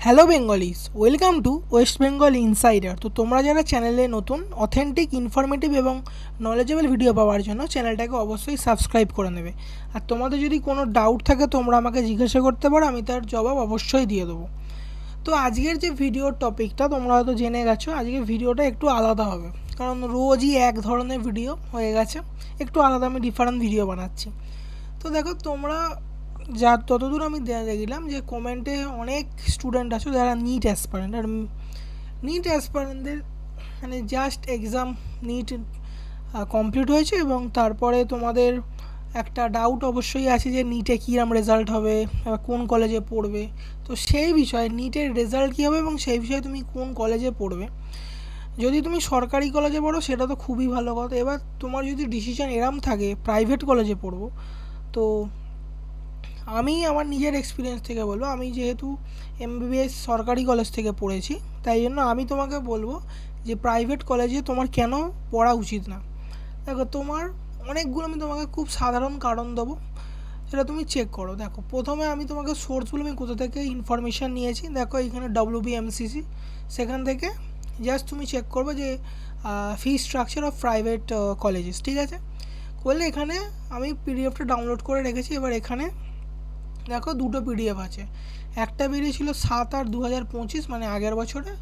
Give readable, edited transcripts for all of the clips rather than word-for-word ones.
Hello Bengalese, welcome to West Bengal insider. তো তোমরা যারা চ্যানেলে নতুন, অথেন্টিক, ইনফরমেটিভ এবং নলেজেবল ভিডিও পাওয়ার জন্য চ্যানেলটাকে অবশ্যই সাবস্ক্রাইব করে নেবে। আর তোমাদের যদি কোনো ডাউট থাকে তোমরা আমাকে জিজ্ঞাসা করতে পারো, আমি তার জবাব অবশ্যই দিয়ে দেবো। তো আজকের যে ভিডিওর টপিকটা তোমরা হয়তো জেনে গেছো, আজকের ভিডিওটা একটু আলাদা হবে, কারণ রোজই এক ধরনের ভিডিও হয়ে গেছে। একটু আলাদা আমি ডিফারেন্ট ভিডিও বানাচ্ছি। তো দেখো, তোমরা যা ততদূর আমি দেখলাম যে কমেন্টে অনেক স্টুডেন্ট আছে যারা নিট অ্যাসপারেন্ট, আর নিট অ্যাসপারেন্টদের মানে জাস্ট এক্সাম নিট কমপ্লিট হয়েছে এবং তারপরে তোমাদের একটা ডাউট অবশ্যই আছে যে নিটে কীরকম রেজাল্ট হবে, কোন কলেজে পড়বে। তো সেই বিষয়ে নিটের রেজাল্ট কী হবে এবং সেই বিষয়ে তুমি কোন কলেজে পড়বে। যদি তুমি সরকারি কলেজে পড়ো সেটা তো খুবই ভালো কথা। এবার তোমার যদি ডিসিশন এরম থাকে প্রাইভেট কলেজে পড়বো, তো আমি আমার নিজের এক্সপিরিয়েন্স থেকে বলবো, আমি যেহেতু এমবিবিএস সরকারি কলেজ থেকে পড়েছি, তাই জন্য আমি তোমাকে বলবো যে প্রাইভেট কলেজে তোমার কেন পড়া উচিত না। দেখো, তোমার অনেকগুলো আমি তোমাকে খুব সাধারণ কারণ দেবো, সেটা তুমি চেক করো। দেখো, প্রথমে আমি তোমাকে সোর্সগুলো আমি কোথা থেকে ইনফরমেশান নিয়েছি। দেখো, এখানে WBMCC, সেখান থেকে জাস্ট তুমি চেক করবে যে fee structure of private colleges, ঠিক আছে। করলে এখানে আমি পিডিএফটা ডাউনলোড করে রেখেছি। এবার এখানে দেখো দুটো পিডিএফ আছে, একটা বেরিয়েছিল 7/8/2025 মানে আগের বছরে,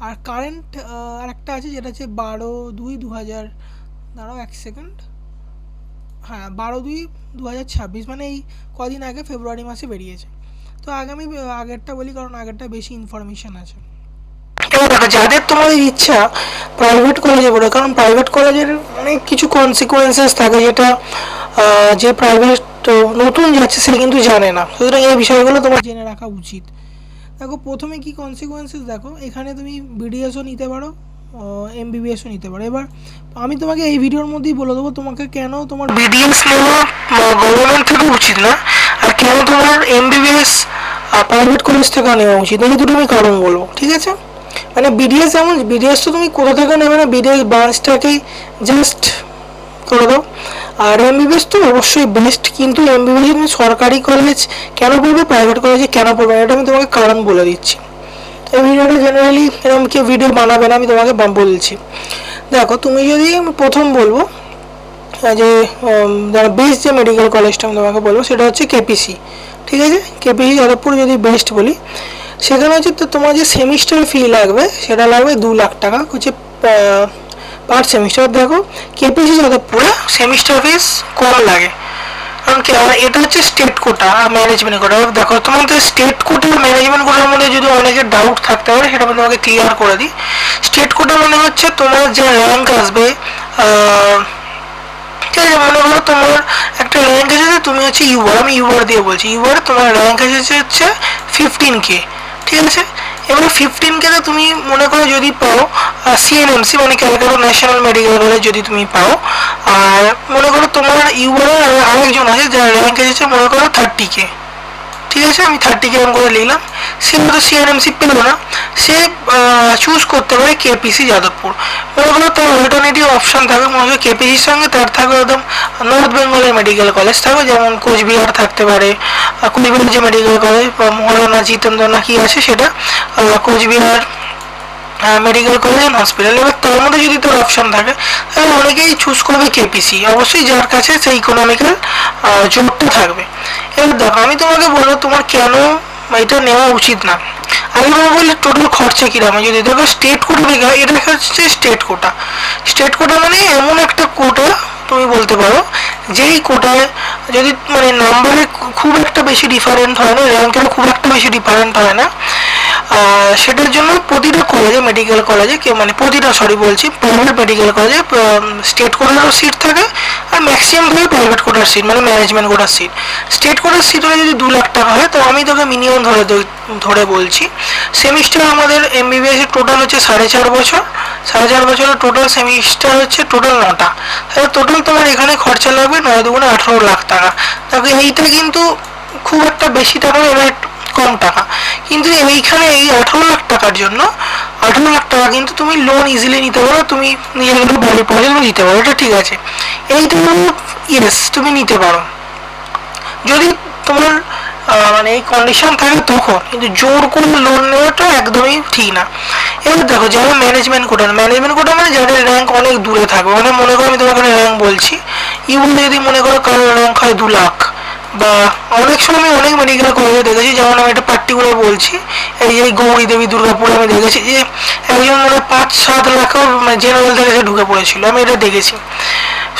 আর কারেন্ট আর একটা আছে যেটা হচ্ছে 12/2/2000, দাঁড়াও এক সেকেন্ড, হ্যাঁ 12/2/2026 মানে এই কদিন আগে ফেব্রুয়ারি মাসে বেরিয়েছে। তো আগে আমি আগেরটা বলি কারণ আগেরটা বেশি ইনফরমেশান আছে। এবার যাদের তোমাদের ইচ্ছা প্রাইভেট কলেজে পড়ে, কারণ প্রাইভেট কলেজের অনেক কিছু কনসিকুয়েন্সেস থাকে যেটা যে প্রাইভেট নতুন যাচ্ছে সে কিন্তু জানে না, সুতরাং এই বিষয়গুলো তোমার জেনে রাখা উচিত। দেখো, প্রথমে কি কনসিকুয়েন্সেস, দেখো এখানে তুমি বিডিএসও নিতে পারো, এমবিবিএসও নিতে পারো। এবার আমি তোমাকে এই ভিডিওর মধ্যেই বলে দেবো তোমাকে কেন তোমার বিডিএস নেওয়া গভর্নমেন্ট থেকে উচিত না, আর কেন তোমার এমবিবিএস প্রাইভেট কলেজ থেকে নেওয়া উচিত, এই দুটো আমি কারণ বলবো, ঠিক আছে। মানে বিডিএস, যেমন বিডিএস তো তুমি কোথা থেকে নেবে না, বিডিএস ব্রাঞ্চটাকেই জাস্ট করে দাও। আর এমবিবিএস তো অবশ্যই বেস্ট, কিন্তু এমবিবিএস তুমি সরকারি কলেজ কেন পড়বে, প্রাইভেট কলেজে কেন পড়বে, এটা আমি তোমাকে কারণ বলে দিচ্ছি। এই ভিডিওটা জেনারেলি এরকম কেউ ভিডিও বানাবে না, আমি তোমাকে বলছি। দেখো, তুমি যদি আমি প্রথম বলবো যে যারা বেস্ট যে মেডিকেল কলেজটা আমি তোমাকে বলবো সেটা হচ্ছে কেপিসি, ঠিক আছে। কেপিসি যাদবপুর যদি বেস্ট বলি, সেখানে হচ্ছে তো তোমার যে সেমিস্টার ফি লাগবে সেটা লাগবে 2 লাখ টাকা হচ্ছে পার সেমিস্টার। দেখো, কেপিসি যাদবপুরে সেমিস্টার ফিস কম লাগে, কারণ কি এটা হচ্ছে স্টেট কোটা ম্যানেজমেন্ট কোটা। দেখো, তোমাদের স্টেট কোটা ম্যানেজমেন্ট কোটার মধ্যে যদি অনেকের ডাউট থাকতে পারে সেটা আমি তোমাকে ক্লিয়ার করে দিই। স্টেট কোটা মানে হচ্ছে তোমার যে র্যাঙ্ক আসবে, ঠিক আছে, মনে করো তোমার একটা র্যাঙ্ক এসেছে, তুমি হচ্ছে ইউআর, আমি ইউআর দিয়ে বলছি, ইউআর তোমার র্যাঙ্ক এসেছে হচ্ছে 15K, ঠিক আছে। এবার 15K-তে তুমি মনে করো যদি পাও সিএনএমসি মানে ক্যালকাটা ন্যাশনাল মেডিকেল কলেজ যদি তুমি পাও, আর মনে করো তোমার ইউআর আরেকজন আছে যার র্যাঙ্ক এসেছে মনে করো 30K, ঠিক আছে, আমি 30K করে লিখলাম। সে হয়তো সিএনএমসি পেল না, সে চুজ করতে পারে কেপিসি যাদবপুর। মনে করো তার অল্টারনেটিভ অপশান থাকবে, মনে করো কেপিসির সঙ্গে তার থাকবে একদম নর্থ বেঙ্গলের মেডিকেল কলেজ থাকবে, যেমন কোচবিহার থাকতে পারে, কোচবিহার যে মেডিকেল কলেজ বা মৌলানা জিতেন্দ্র না কি আছে সেটা, Cooch Behar medical college and hospital. এবার তার মধ্যে যদি তোর অপশান থাকে তাহলে অনেকেই চুজ করবে কেপিসি, অবশ্যই যার কাছে সেই ইকোনমিক্যাল জোরটা থাকবে। এবার দেখো, আমি তোমাকে বলবো তোমার কেন এটা নেওয়া উচিত না। আগে আমি বলি টোটাল খরচা কীরকম। যদি দেখো স্টেট কোটা দেখা, এটা হচ্ছে স্টেট কোটা। স্টেট কোটা মানে এমন একটা কোটা তুমি বলতে পারো যেই কোটায় যদি মানে নাম্বারে খুব একটা বেশি ডিফারেন্ট হয় না, র্যাঙ্কের খুব একটা বেশি ডিফারেন্ট হয় না, সেটার জন্য প্রতিটা কলেজে মেডিকেল কলেজে মানে প্রতিটা বলছি প্রাইভেট মেডিকেল কলেজে স্টেট কোটারও সিট থাকে, আর ম্যাক্সিমাম থাকে প্রাইভেট কোটার সিট মানে ম্যানেজমেন্ট কোটার সিট। স্টেট কোটার সিট হলে যদি 2 লাখ টাকা হয়, তো আমি তোকে মিনিমাম ধরে বলছি, সেমিস্টার আমাদের এমবিবিএসের টোটাল হচ্ছে 4.5 বছর, 4.5 বছরের টোটাল সেমিস্টার হচ্ছে টোটাল 9টা, তাহলে টোটাল তোমার এখানে খরচা লাগবে 9×2 18 লাখ টাকা। তবে এইটা কিন্তু খুব একটা বেশি টাকা এবার কম টাকা, কিন্তু এইখানে এই 18 লাখ টাকার জন্য 18 লাখ টাকা কিন্তু তুমি লোন ইজিলি নিতে পারো, তুমি নিজের বাড়ির পয়সা দিতে পারো, এটা ঠিক আছে। এইটা ইয়েস তুমি নিতে পারো যদি তোমার মানে এই কন্ডিশন থাকে তখন, কিন্তু জোর করে লোন নেওয়াটা একদমই ঠিক না। এবার দেখো যারা ম্যানেজমেন্ট কোটা মানে যাদের র্যাঙ্ক অনেক দূরে থাকবে, মানে মনে করো আমি তোমাকে র্যাঙ্ক বলছি, ইউতে যদি মনে করো কারোর র্যাঙ্ক হয় 2 লাখ, বা অনেক সময় আমি অনেক মেডিকেল কলেজে দেখেছি, যেমন আমি একটা পার্টিকুলার বলছি, এই যে গৌরী দেবী দুর্গাপুরে আমি দেখেছি যে একজন মানে 5-7 লাখও মানে জেনারেল থেকে সে ঢুকে পড়েছিল, আমি এটা দেখেছি।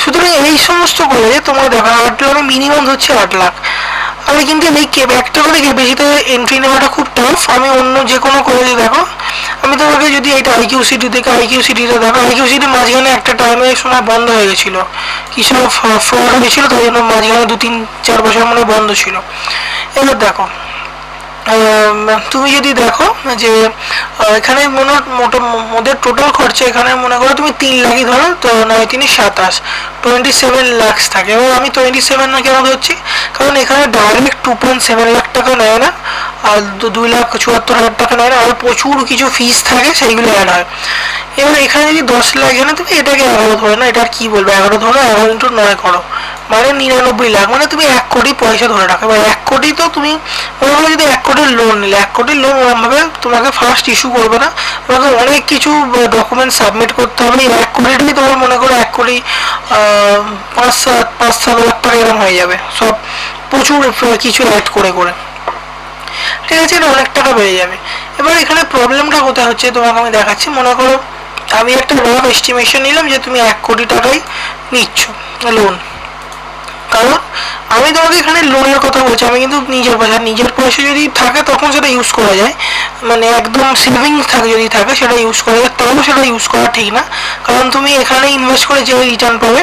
সুতরাং এই সমস্ত কলেজে তোমার দেখো 8 লাখ মিনিমাম হচ্ছে 8 লাখ। আমি কিন্তু এই একটা করে বেশিতে এন্ট্রি নেওয়াটা খুব টাফ। আমি অন্য যে কোনো কলেজে দেখো, আমি তোমাকে যদি এইটা আইকিউ সিটি থেকে আইকিউ সিটিতে দেখো, আইকিউ সিটি মাঝখানে একটা টাইমে সময় বন্ধ হয়ে গেছিলো, কি সব ফ্রড হয়েছিল, তাই জন্য মাঝখানে 2-3-4 বছর মানে বন্ধ ছিল। এবার দেখো তুমি যদি দেখো যে এখানে মোদের টোটাল খরচা এখানে মনে করো তুমি 3 লাখই ধরো, তো 9-3-27, 27 লাখ থাকে। এবার আমি 27 না কেন ধরছি, কারণ এখানে ডাইরেক্ট 2.7 লাখ টাকা নেয় না, আর 2,74,000 টাকা নেয় না, আর প্রচুর কিছু ফিস থাকে, সেইগুলো অ্যাড হয়। এবার এখানে যদি 10 লাখ, এখানে তুমি এটাকে 11 ধরো না, এটা আর কি বলবো, 11 ধরো, 11 × 9 করো, মানে 99 লাখ, মানে তুমি 1 কোটি পয়সা ধরে রাখো। এবার 1 কোটি তো তুমি মনে করো যদি 1 কোটির লোন নিলে, 1 কোটির লোন ওরমভাবে তোমাকে ফার্স্ট ইস্যু করবে না, তোমাকে অনেক কিছু ডকুমেন্ট সাবমিট করতে হবে। 1 কোটিটাই তোমার মনে করো 1 কোটি 5-7 লাখ টাকা এরকম হয়ে যাবে, সব প্রচুর কিছু অ্যাড করে করে, ঠিক আছে, এটা অনেক টাকা বেড়ে যাবে। এবার এখানে প্রবলেমটা কোথায় হচ্ছে তোমাকে আমি দেখাচ্ছি। মনে করো আমি একটা রফ এস্টিমেশন নিলাম যে তুমি 1 কোটি টাকাই নিচ্ছ লোন, কারণ আমি তোমাকে এখানে লোনের কথা বলছি, আমি কিন্তু নিজের পয়সা যদি থাকে তখন সেটা ইউজ করা যায়, মানে একদম সেভিংস থাকে যদি থাকে সেটা ইউজ করা যায়, তাহলে সেটা ইউজ করা ঠিক না। কারণ তুমি এখানে ইনভেস্ট করে যে রিটার্ন পাবে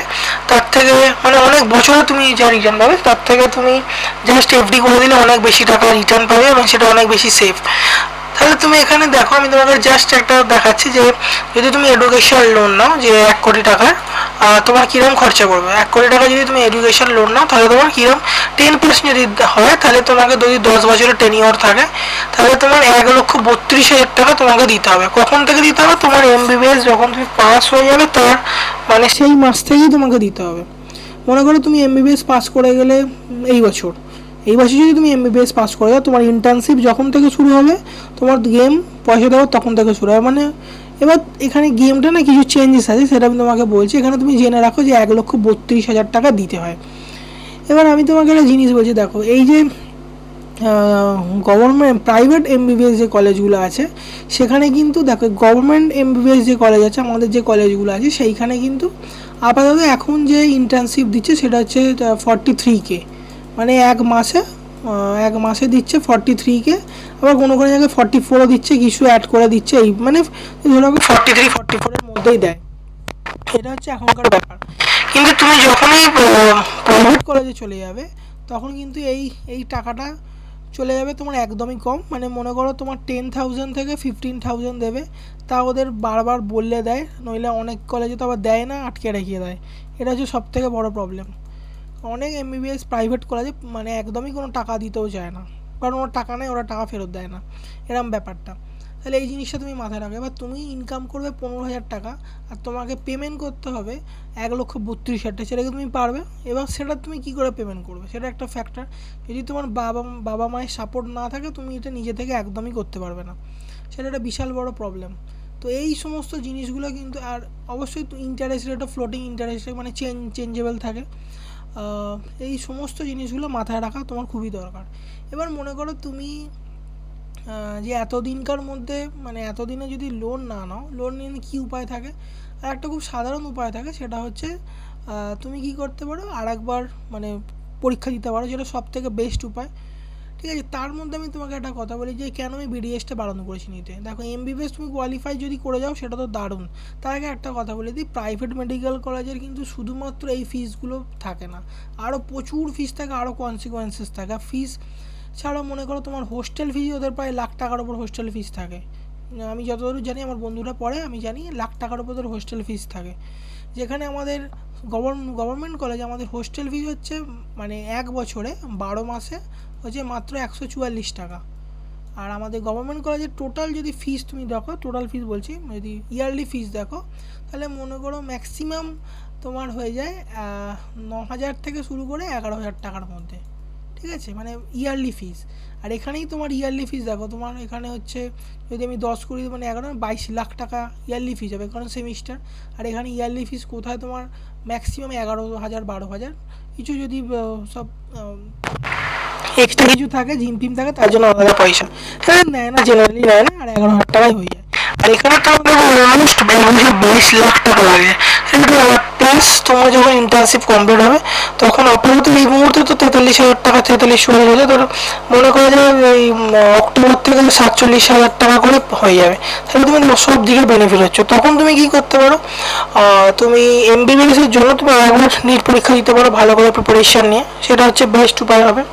তার থেকে মানে অনেক বছরে তুমি যা রিটার্ন পাবে তার থেকে তুমি জাস্ট এফডি করে দিলে অনেক বেশি টাকা রিটার্ন পাবে, এবং সেটা অনেক বেশি সেফ। তাহলে তুমি এখানে দেখো, আমি তোমাকে জাস্ট একটা দেখাচ্ছি যে যদি তুমি এডুকেশন লোন নাও যে 1 কোটি টাকার, তোমার কীরকম খরচা পড়বে। 1 কোটি টাকা যদি তুমি এডুকেশন লোন নাও তাহলে তোমার কীরকম 10% যদি হয়, তাহলে তোমাকে যদি 10 বছরের টেনিওর থাকে, তাহলে তোমার 1,32,000 টাকা তোমাকে দিতে হবে। কখন থেকে দিতে হবে, তোমার এমবিবিএস যখন তুমি পাস হয়ে যাবে তার মানে সেই মাস থেকেই তোমাকে দিতে হবে। মনে করো তুমি এমবিবিএস পাস করে গেলে এই বছর যদি তুমি এমবিবিএস পাস করে যাও, তোমার ইন্টার্নশিপ যখন থেকে শুরু হবে, তোমার গেম পয়সা দেওয়া তখন থেকে শুরু হবে। মানে এবার এখানে গেমটা না কিছু চেঞ্জেস আছে, সেটা আমি তোমাকে বলছি। এখানে তুমি জেনে রাখো যে 1,32,000 টাকা দিতে হয়। এবার আমি তোমাকে একটা জিনিস বলছি, দেখো এই যে গভর্নমেন্ট প্রাইভেট এমবিবিএস যে কলেজগুলো আছে, সেখানে কিন্তু দেখো গভর্নমেন্ট এমবিবিএস যে কলেজ আছে, আমাদের যে কলেজগুলো আছে সেইখানে কিন্তু আপাতত এখন যে ইন্টার্নশিপ দিচ্ছে সেটা হচ্ছে 43K, মানে এক মাসে দিচ্ছে 43K। আবার কোনো কোনো জায়গায় 44ও দিচ্ছে, কিছু অ্যাড করে দিচ্ছে, এই মানে ধরো 43-44-এর মধ্যেই দেয়। এটা হচ্ছে এখনকার ব্যাপার। কিন্তু তুমি যখনই প্রাইভেট কলেজে চলে যাবে তখন কিন্তু এই টাকাটা চলে যাবে তোমার একদমই কম, মানে মনে করো তোমার 10,000 থেকে 15,000 দেবে। তা ওদের বারবার বললে দেয়, নইলে অনেক কলেজে তো আবার দেয় না, আটকে রেখে দেয়। এটা হচ্ছে সবথেকে বড় প্রবলেম। অনেক এমবিবিএস প্রাইভেট কলেজে মানে একদমই কোনো টাকা দিতেও চায় না, কারণ ওরা টাকা নেয়, ওরা টাকা ফেরত দেয় না, এরম ব্যাপারটা। তাহলে এই জিনিসটা তুমি মাথায় রাখো। এবার তুমি ইনকাম করবে 15,000 টাকা, আর তোমাকে পেমেন্ট করতে হবে 1,32,000 টাকা, সেটাকে তুমি পারবে? এবার সেটা তুমি কী করে পেমেন্ট করবে, সেটা একটা ফ্যাক্টর। যদি তোমার বাবা মায়ের সাপোর্ট না থাকে, তুমি এটা নিজে থেকে একদমই করতে পারবে না, সেটা একটা বিশাল বড় প্রবলেম। তো এই সমস্ত জিনিসগুলো কিন্তু, আর অবশ্যই ইন্টারেস্ট রেটও ফ্লোটিং ইন্টারেস্ট রেট, মানে চেঞ্জেবল থাকে। এই সমস্ত জিনিসগুলো মাথায় রাখা তোমার খুবই দরকার। এবার মনে করো তুমি যে এতদিনকার মধ্যে মানে এতদিনে যদি লোন না নাও, লোন নিয়ে কী উপায় থাকে, আর একটা খুব সাধারণ উপায় থাকে, সেটা হচ্ছে তুমি কী করতে পারো, আরেকবার মানে পরীক্ষা দিতে পারো, যেটা সবথেকে বেস্ট উপায়, ঠিক আছে। তার মধ্যে আমি তোমাকে একটা কথা বলি যে কেন আমি বিডিএসটা বাড়ানো করেছি নিতে। দেখো এমবিবিএস তুমি কোয়ালিফাই যদি করে যাও সেটা তো দারুণ। তার আগে একটা কথা বলে দিই, প্রাইভেট মেডিকেল কলেজের কিন্তু শুধুমাত্র এই ফিসগুলো থাকে না, আরও প্রচুর ফিস থাকে, আরও কনসিকোয়েন্সেস থাকে। ফিস ছাড়াও মনে করো তোমার হোস্টেল ফিস, ওদের প্রায় 1,00,000 টাকার ওপর হোস্টেল ফিস থাকে। আমি যতদূর জানি, আমার বন্ধুরা পড়ে, আমি জানি 1,00,000 টাকার ওপর ওদের হোস্টেল ফিস থাকে। যেখানে আমাদের গভর্নমেন্ট কলেজে আমাদের হোস্টেল ফিস হচ্ছে মানে 1 বছরে 12 মাসে হচ্ছে মাত্র 144 টাকা। আর আমাদের গভর্নমেন্ট কলেজের টোটাল যদি ফিস তুমি দেখো, টোটাল ফিস বলছি, যদি ইয়ারলি ফিস দেখো, তাহলে মনে করো ম্যাক্সিমাম তোমার হয়ে যায় 9,000 থেকে শুরু করে 11,000 টাকার মধ্যে, ঠিক আছে, মানে ইয়ারলি ফিস। আর এখানেই তোমার ইয়ারলি ফিস দেখো, তোমার এখানে হচ্ছে যদি আমি 10 20 মানে 22 লাখ টাকা ইয়ারলি ফিস হবে কারণ সেমিস্টার। আর এখানে ইয়ারলি ফিস কোথায় তোমার ম্যাক্সিমাম 11,000 12,000, কিছু যদি সব এক্সট্রা কিছু থাকে, জিম টিম থাকে, তার জন্য আলাদা পয়সা। হ্যাঁ, নেয় না, জেনারেলি নেয় না, আর 11,000 টাকায় হয়ে যায়। আর এখানে তো অলমোস্ট 22 লাখ টাকা লাগে। প্লাস তোমার যখন ইন্টার্নশিপ কমপ্লিট হবে তখন আপাতত এই মুহূর্তে তো 43,000 টাকা, 43-44 ধরো, মনে করো যে এই অক্টোবর থেকে 47,000 টাকা করে হয়ে যাবে। তাহলে তুমি সব দিকে বেনিফিট হচ্ছে। তখন তুমি কী করতে পারো, তুমি এমবিবিএসের জন্য তুমি আরেকবার নিট পরীক্ষা দিতে পারো ভালো করে প্রিপারেশান নিয়ে, সেটা হচ্ছে বেস্ট উপায় হবে।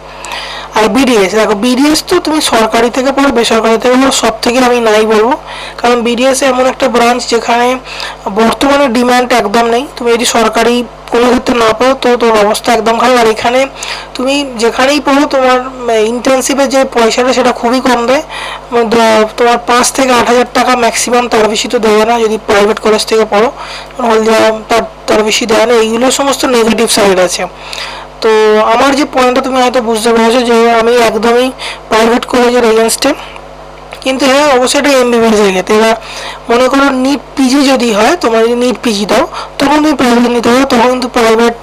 আর বিডিএস দেখো, বিডিএস তো তুমি সরকারি থেকে পড়ো বেসরকারি থেকে পড়ো, সব থেকে আমি নাই বলবো, কারণ বিডিএস এমন একটা ব্রাঞ্চ যেখানে বর্তমানে ডিম্যান্ড একদম নেই। তুমি যদি সরকারি কোনো ক্ষেত্রে না পাও তো তোর অবস্থা একদম খারাপ। আর এখানে তুমি যেখানেই পড়ো তোমার ইন্টার্নশিপের যে পয়সাটা সেটা খুবই কম দেয়, তোমার 5 থেকে 8,000 টাকা ম্যাক্সিমাম, তার বেশি তো দেবে না যদি প্রাইভেট কলেজ থেকে পড়ো। হলদিয়া তার বেশি দেয় না। এইগুলো সমস্ত নেগেটিভ সাইড আছে। তো আমার যে পয়েন্টটা তুমি হয়তো বুঝতে পেরেছো যে আমি একদমই প্রাইভেট কলেজের এগেনস্টে, কিন্তু হ্যাঁ অবশ্যই এটা এমবিবিএস এরিয়াতে। এবার মনে করো নিট পিজি যদি হয়, তোমার যদি নিট পিজি দাও তখন তুমি প্রাইভেট নিতে পারো, তখন কিন্তু প্রাইভেট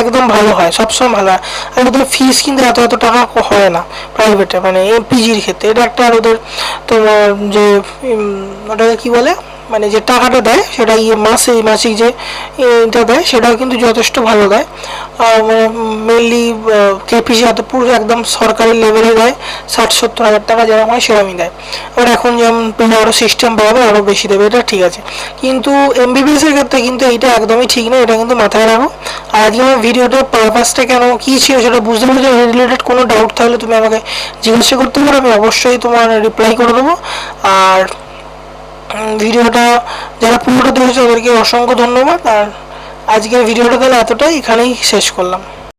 একদম ভালো হয়, সবসময় ভালো হয়। আর ওদের ফিস কিন্তু এত টাকা হয় না প্রাইভেটে, মানে পিজির ক্ষেত্রে। এটা একটা আর ওদের তোমার যে ওটাকে কী বলে, মানে যে টাকাটা দেয় সেটা মাসিক যে এটা দেয় সেটাও কিন্তু যথেষ্ট ভালো দেয়। মানে মেনলি কেপিসি এত পুরো একদম সরকারি লেভেলে দেয়, 60-70 হাজার টাকা যেরকম হয় সেরকমই দেয়। আর এখন যেমন আরও সিস্টেম পাবে আরও বেশি দেবে, এটা ঠিক আছে। কিন্তু এমবিবিএসের ক্ষেত্রে কিন্তু এইটা একদমই ঠিক নয়, এটা কিন্তু মাথায় রাখো। আর আজকে আমার ভিডিওটার পারপাসটা কেন কী ছিল সেটা বুঝতে পারছো। রিলেটেড কোনো ডাউট থাকলে তুমি আমাকে জিজ্ঞাসা করতে পারো, আমি অবশ্যই তোমার রিপ্লাই করে দেবো। আর ভিডিওটা যারা পুরোটা দেখেছে তাদেরকে অসংখ্য ধন্যবাদ। আর আজকের ভিডিওটা তাহলে এতটাই, এখানেই শেষ করলাম।